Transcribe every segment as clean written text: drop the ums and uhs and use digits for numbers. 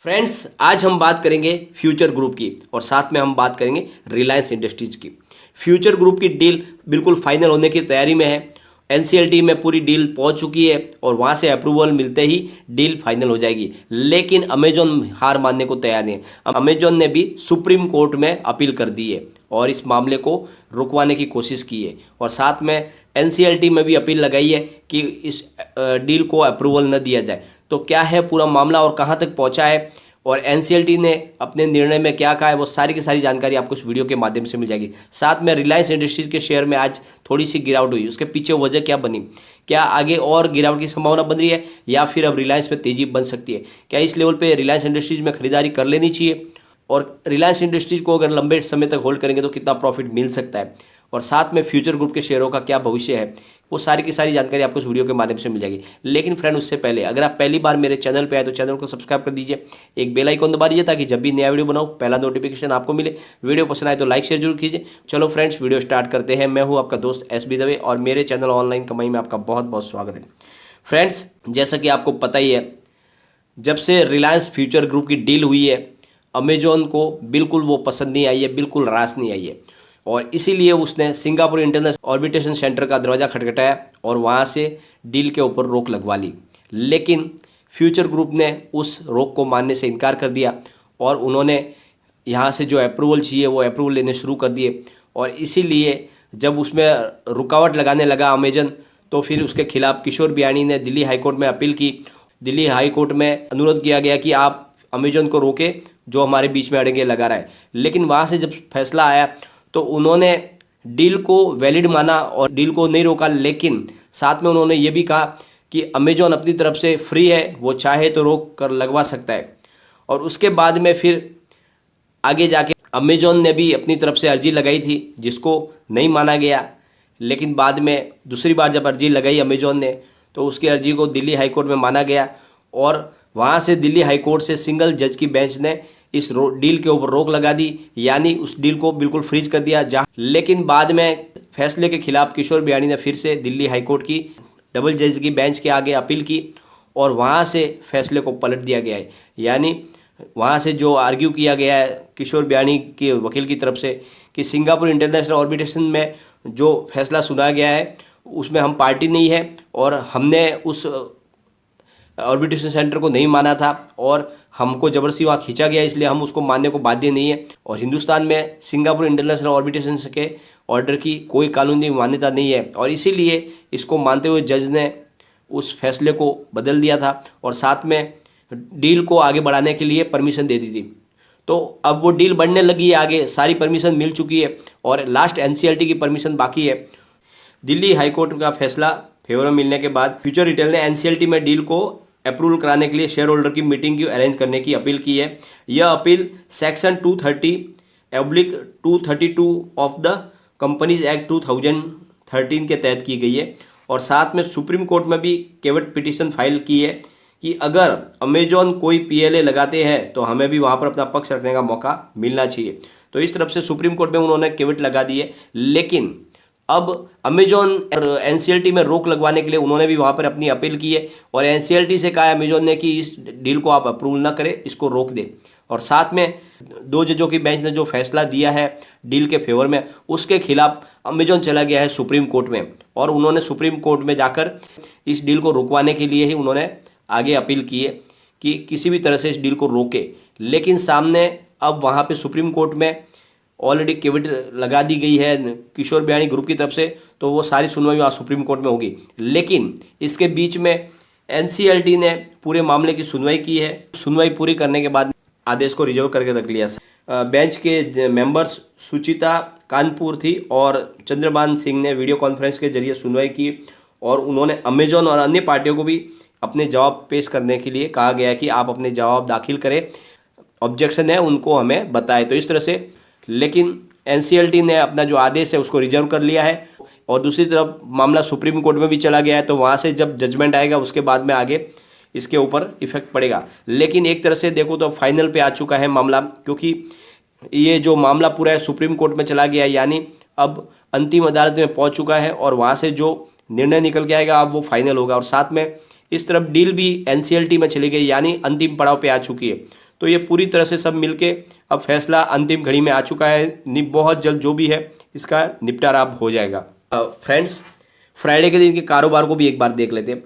Friends, आज हम बात करेंगे फ्यूचर ग्रुप की और साथ में हम बात करेंगे रिलायंस इंडस्ट्रीज की। फ्यूचर ग्रुप की डील बिल्कुल फाइनल होने की तैयारी में है। एनसीएलटी में पूरी डील पहुंच चुकी है और वहां से अप्रूवल मिलते ही डील फाइनल हो जाएगी। लेकिन अमेजॉन हार मानने को तैयार नहीं है। अमेजॉन ने भी सुप्रीम कोर्ट में अपील कर दी है और इस मामले को रुकवाने की कोशिश की है और साथ में एनसीएलटी में भी अपील लगाई है कि इस डील को अप्रूवल न दिया जाए। तो क्या है पूरा मामला और कहां तक पहुंचा है और एनसीएलटी ने अपने निर्णय में क्या कहा है, वो सारी की सारी जानकारी आपको इस वीडियो के माध्यम से मिल जाएगी। साथ में रिलायंस इंडस्ट्रीज के शेयर में आज थोड़ी सी गिरावट हुई, उसके पीछे वजह क्या बनी, क्या आगे और गिरावट की संभावना बन रही है या फिर अब रिलायंस में तेजी बन सकती है, क्या इस लेवल पे रिलायंस इंडस्ट्रीज में खरीदारी कर लेनी चाहिए और रिलायंस इंडस्ट्रीज को अगर लंबे समय तक होल्ड करेंगे तो कितना प्रॉफिट मिल सकता है और साथ में फ्यूचर ग्रुप के शेयरों का क्या भविष्य है, वो सारी की सारी जानकारी आपको इस वीडियो के माध्यम से मिल जाएगी। लेकिन फ्रेंड, उससे पहले अगर आप पहली बार मेरे चैनल पे आए तो चैनल को सब्सक्राइब कर दीजिए, एक बेल आइकन दबा दीजिए ताकि जब भी नया वीडियो बनाऊं पहला नोटिफिकेशन आपको मिले। वीडियो पसंद आए तो लाइक शेयर जरूर कीजिए। चलो फ्रेंड्स, वीडियो स्टार्ट करते हैं। मैं हूँ आपका दोस्त एस बी दवे और मेरे चैनल ऑनलाइन कमाई में आपका बहुत बहुत स्वागत है। फ्रेंड्स, जैसा कि आपको पता ही है, जब से रिलायंस फ्यूचर ग्रुप की डील हुई है अमेजॉन को बिल्कुल वो पसंद नहीं आई है, बिल्कुल रास नहीं आई है और इसीलिए उसने सिंगापुर इंटरनेशनल ऑर्बिटेशन सेंटर का दरवाज़ा खटखटाया और वहाँ से डील के ऊपर रोक लगवा ली। लेकिन फ्यूचर ग्रुप ने उस रोक को मानने से इनकार कर दिया और उन्होंने यहाँ से जो अप्रूवल चाहिए वो अप्रूवल लेने शुरू कर दिए और इसीलिए जब उसमें रुकावट लगाने लगा अमेजन तो फिर उसके खिलाफ किशोर बियाणी ने दिल्ली हाईकोर्ट में अपील की। दिल्ली हाईकोर्ट में अनुरोध किया गया कि आप अमेजन को रोके जो हमारे बीच में अड़ंगे लगा रहा है। लेकिन वहाँ से जब फैसला आया तो उन्होंने डील को वैलिड माना और डील को नहीं रोका, लेकिन साथ में उन्होंने ये भी कहा कि अमेजॉन अपनी तरफ से फ्री है, वो चाहे तो रोक कर लगवा सकता है। और उसके बाद में फिर आगे जाके अमेजॉन ने भी अपनी तरफ से अर्जी लगाई थी जिसको नहीं माना गया। लेकिन बाद में दूसरी बार जब अर्जी लगाई अमेजॉन ने तो उसकी अर्जी को दिल्ली हाईकोर्ट में माना गया और वहाँ से दिल्ली हाईकोर्ट से सिंगल जज की बेंच ने इस डील के ऊपर रोक लगा दी, यानी उस डील को बिल्कुल फ्रीज कर दिया। जहाँ लेकिन बाद में फैसले के खिलाफ किशोर बियाणी ने फिर से दिल्ली हाईकोर्ट की डबल जज की बेंच के आगे अपील की और वहाँ से फैसले को पलट दिया गया है। यानी वहाँ से जो आर्ग्यू किया गया है किशोर बियाणी के वकील की तरफ से कि सिंगापुर इंटरनेशनल ऑर्बिटेशन में जो फैसला सुनाया गया है उसमें हम पार्टी नहीं है और हमने उस ऑर्बिटेशन सेंटर को नहीं माना था और हमको जबरदस्ती वहाँ खींचा गया, इसलिए हम उसको मानने को बाध्य नहीं है और हिंदुस्तान में सिंगापुर इंटरनेशनल ऑर्बिटेशन के ऑर्डर की कोई कानूनी मान्यता नहीं है और इसीलिए इसको मानते हुए जज ने उस फैसले को बदल दिया था और साथ में डील को आगे बढ़ाने के लिए परमिशन दे दी थी। तो अब वो डील बढ़ने लगी है, आगे सारी परमिशन मिल चुकी है और लास्ट एनसीएलटी की परमिशन बाकी है। दिल्ली हाईकोर्ट का फैसला फेवर में मिलने के बाद फ्यूचर रिटेल ने एनसीएलटी में डील को अप्रूवल कराने के लिए शेयर होल्डर की मीटिंग की अरेंज करने की अपील की है। यह appeal section 230/232 of the companies act 2013 के तहत की गई है और साथ में सुप्रीम कोर्ट में भी केवट पिटीशन फाइल की है कि अगर अमेजॉन कोई पीएलए लगाते हैं तो हमें भी वहाँ पर अपना पक्ष रखने का मौका मिलना चाहिए। तो इस तरफ से सुप्रीम कोर्ट में उन्होंने केवट लगा दी है। लेकिन अब अमेजॉन एनसीएलटी में रोक लगवाने के लिए उन्होंने भी वहाँ पर अपनी अपील की है और एनसीएलटी से कहा है अमेजॉन ने कि इस डील को आप अप्रूवल ना करें, इसको रोक दें। और साथ में दो जजों की बेंच ने जो फैसला दिया है डील के फेवर में उसके खिलाफ अमेजॉन चला गया है सुप्रीम कोर्ट में और उन्होंने सुप्रीम कोर्ट में जाकर इस डील को रुकवाने के लिए ही उन्होंने आगे अपील की है कि किसी भी तरह से इस डील को रोके। लेकिन सामने अब वहाँ पर सुप्रीम कोर्ट में ऑलरेडी केवट लगा दी गई है किशोर बियाणी ग्रुप की तरफ से, तो वो सारी सुनवाई वहाँ सुप्रीम कोर्ट में होगी। लेकिन इसके बीच में एनसीएलटी ने पूरे मामले की सुनवाई की है। सुनवाई पूरी करने के बाद आदेश को रिजर्व करके रख लिया। बेंच के मेंबर्स सुचिता कानपुर थी और चंद्रभान सिंह ने वीडियो कॉन्फ्रेंस के जरिए सुनवाई की और उन्होंने अमेजॉन और अन्य पार्टियों को भी अपने जवाब पेश करने के लिए कहा गया कि आप अपने जवाब दाखिल करें, ऑब्जेक्शन है उनको हमें बताएं। तो इस तरह से लेकिन एनसीएलटी ने अपना जो आदेश है उसको रिजर्व कर लिया है और दूसरी तरफ मामला सुप्रीम कोर्ट में भी चला गया है। तो वहाँ से जब जजमेंट आएगा उसके बाद में आगे इसके ऊपर इफेक्ट पड़ेगा। लेकिन एक तरह से देखो तो फाइनल पे आ चुका है मामला, क्योंकि ये जो मामला पूरा है सुप्रीम कोर्ट में चला गया है, यानी अब अंतिम अदालत में पहुँच चुका है और वहाँ से जो निर्णय निकल के आएगा अब वो फाइनल होगा। और साथ में इस तरफ डील भी एनसीएलटी में चली गई, यानी अंतिम पड़ाव पे आ चुकी है। तो ये पूरी तरह से सब मिलके अब फैसला अंतिम घड़ी में आ चुका है। बहुत जल्द जो भी है इसका निपटारा अब हो जाएगा। फ्रेंड्स, फ्राइडे के दिन के कारोबार को भी एक बार देख लेते हैं।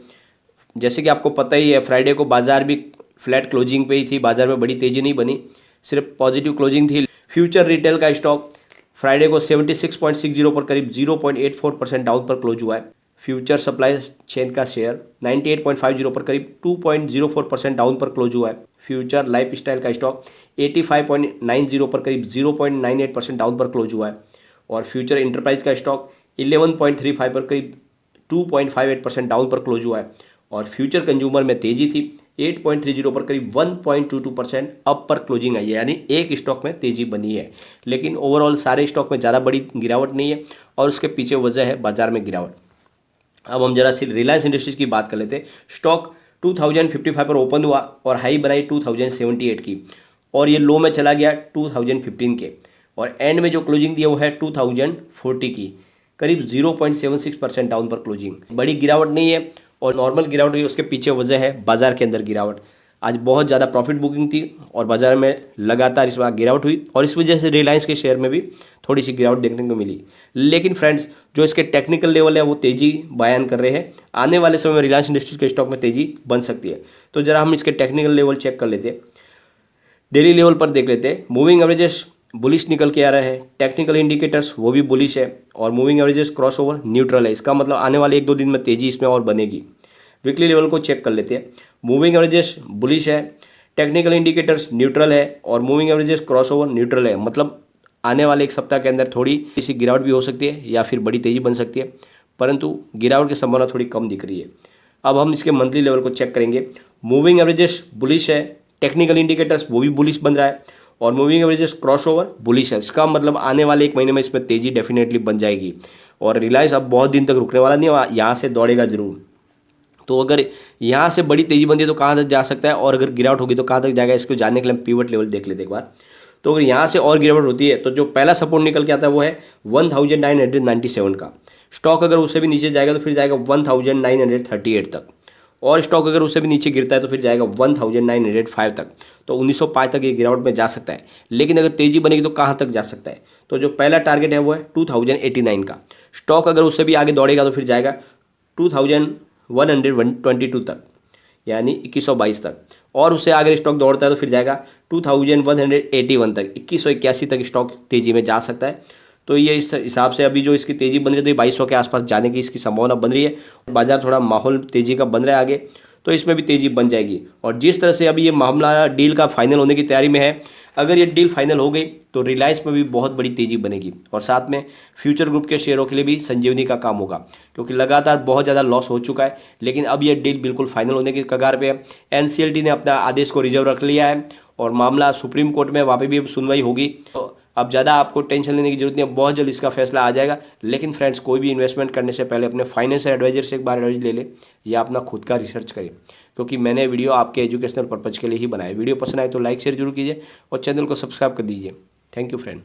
जैसे कि आपको पता ही है, फ्राइडे को बाजार भी फ्लैट क्लोजिंग पे ही थी, बाजार में बड़ी तेजी नहीं बनी, सिर्फ पॉजिटिव क्लोजिंग थी। फ्यूचर रिटेल का स्टॉक फ्राइडे को 76.60 पर करीब 0.84% डाउन पर क्लोज हुआ है। फ्यूचर सप्लाई चेन का शेयर 98.50 पर करीब 2.04% डाउन पर क्लोज हुआ है। फ्यूचर लाइफ स्टाइल का स्टॉक 85.90 पर करीब 0.98% डाउन पर क्लोज हुआ है। और फ्यूचर इंटरप्राइज का स्टॉक 11.35 पर करीब 2.58% डाउन पर क्लोज हुआ है। और फ्यूचर कंज्यूमर में तेजी थी, 8.30 पर करीब 1.22% अप पर क्लोजिंग आई है, यानी एक स्टॉक में तेजी बनी है। लेकिन ओवरऑल सारे स्टॉक में ज़्यादा बड़ी गिरावट नहीं है और उसके पीछे वजह है बाजार में गिरावट। अब हम जरा सी रिलायंस इंडस्ट्रीज की बात कर लेते हैं। स्टॉक 2055 पर ओपन हुआ और हाई बनाई 2078 की, और ये लो में चला गया 2015 के, और एंड में जो क्लोजिंग दी है वो है 2040 की, करीब 0.76% डाउन पर क्लोजिंग। बड़ी गिरावट नहीं है और नॉर्मल गिरावट हुई, उसके पीछे वजह है बाजार के अंदर गिरावट। आज बहुत ज़्यादा प्रॉफिट बुकिंग थी और बाजार में लगातार इस बार गिरावट हुई, और इस वजह से रिलायंस के शेयर में भी थोड़ी सी गिरावट देखने को मिली। लेकिन फ्रेंड्स, जो इसके टेक्निकल लेवल है वो तेज़ी बयान कर रहे हैं। आने वाले समय में रिलायंस इंडस्ट्रीज के स्टॉक में तेज़ी बन सकती है। तो जरा हम इसके टेक्निकल लेवल चेक कर लेते हैं, डेली लेवल पर देख लेते हैं। मूविंग एवरेजेस बुलिश निकल के आ रहा है, टेक्निकल इंडिकेटर्स वो भी बुलिश है, और moving averages cross over neutral है। इसका मतलब आने वाले 1-2 दिन में तेज़ी इसमें और बनेगी। वीकली लेवल को चेक कर लेते हैं। मूविंग एवरेजेस बुलिश है, टेक्निकल इंडिकेटर्स न्यूट्रल है, और moving averages cross over neutral है। मतलब आने वाले एक सप्ताह के अंदर थोड़ी सी गिरावट भी हो सकती है या फिर बड़ी तेज़ी बन सकती है, परंतु गिरावट की संभावना थोड़ी कम दिख रही है। अब हम इसके मंथली लेवल को चेक करेंगे। मूविंग एवरेजेस बुलिश है, टेक्निकल इंडिकेटर्स वो भी बुलिश बन रहा है, और moving averages cross over bullish है। इसका मतलब आने वाले 1 महीने में इसमें तेज़ी डेफिनेटली बन जाएगी, और रिलायंस अब बहुत दिन तक रुकने वाला नहीं है, यहाँ से दौड़ेगा जरूर। तो अगर यहाँ से बड़ी तेज़ी बनती है तो कहाँ तक जा सकता है, और अगर गिरावट होगी तो कहाँ तक जाएगा, इसको जानने के लिए हम पिवट लेवल देख लेते एक बार। तो अगर यहाँ से और गिरावट होती है तो जो पहला सपोर्ट निकल के आता है वो है 1997 का। स्टॉक अगर उससे भी नीचे जाएगा तो फिर जाएगा 1938 तक, और स्टॉक अगर उससे भी नीचे गिरता है तो फिर जाएगा 1905 तक। तो 1905 तक ये गिरावट में जा सकता है। लेकिन अगर तेज़ी बनेगी तो कहाँ तक जा सकता है, तो जो पहला टारगेट है वो है 2089 का। स्टॉक अगर उससे भी आगे दौड़ेगा तो फिर जाएगा 2122 तक, यानी 2122 तक, और उससे आगे स्टॉक दौड़ता है तो फिर जाएगा 2181 तक, 2181 तक स्टॉक तेज़ी में जा सकता है। तो ये इस हिसाब से अभी जो इसकी तेज़ी बन रही है तो ये 2200 के आसपास जाने की इसकी संभावना बन रही है। बाजार थोड़ा माहौल तेज़ी का बन रहा है आगे, तो इसमें भी तेज़ी बन जाएगी। और जिस तरह से अभी ये मामला डील का फाइनल होने की तैयारी में है, अगर ये डील फाइनल हो गई तो रिलायंस में भी बहुत बड़ी तेज़ी बनेगी, और साथ में फ्यूचर ग्रुप के शेयरों के लिए भी संजीवनी का काम होगा, क्योंकि लगातार बहुत ज़्यादा लॉस हो चुका है। लेकिन अब ये डील बिल्कुल फाइनल होने की कगार पे है। NCLT ने अपना आदेश को रिजर्व रख लिया है और मामला सुप्रीम कोर्ट में वहाँ पे भी सुनवाई होगी। तो अब ज़्यादा आपको टेंशन लेने की जरूरत नहीं है, बहुत जल्द इसका फैसला आ जाएगा। लेकिन फ्रेंड्स, कोई भी इन्वेस्टमेंट करने से पहले अपने फाइनेंशियल एडवाइजर से एक बार एडवाइस ले ले, या अपना खुद का रिसर्च करें, क्योंकि मैंने वीडियो आपके एजुकेशनल पर्पज़ के लिए ही बनाया। वीडियो पसंद आए तो लाइक शेयर जरूर कीजिए और चैनल को सब्सक्राइब कर दीजिए। Thank you friend.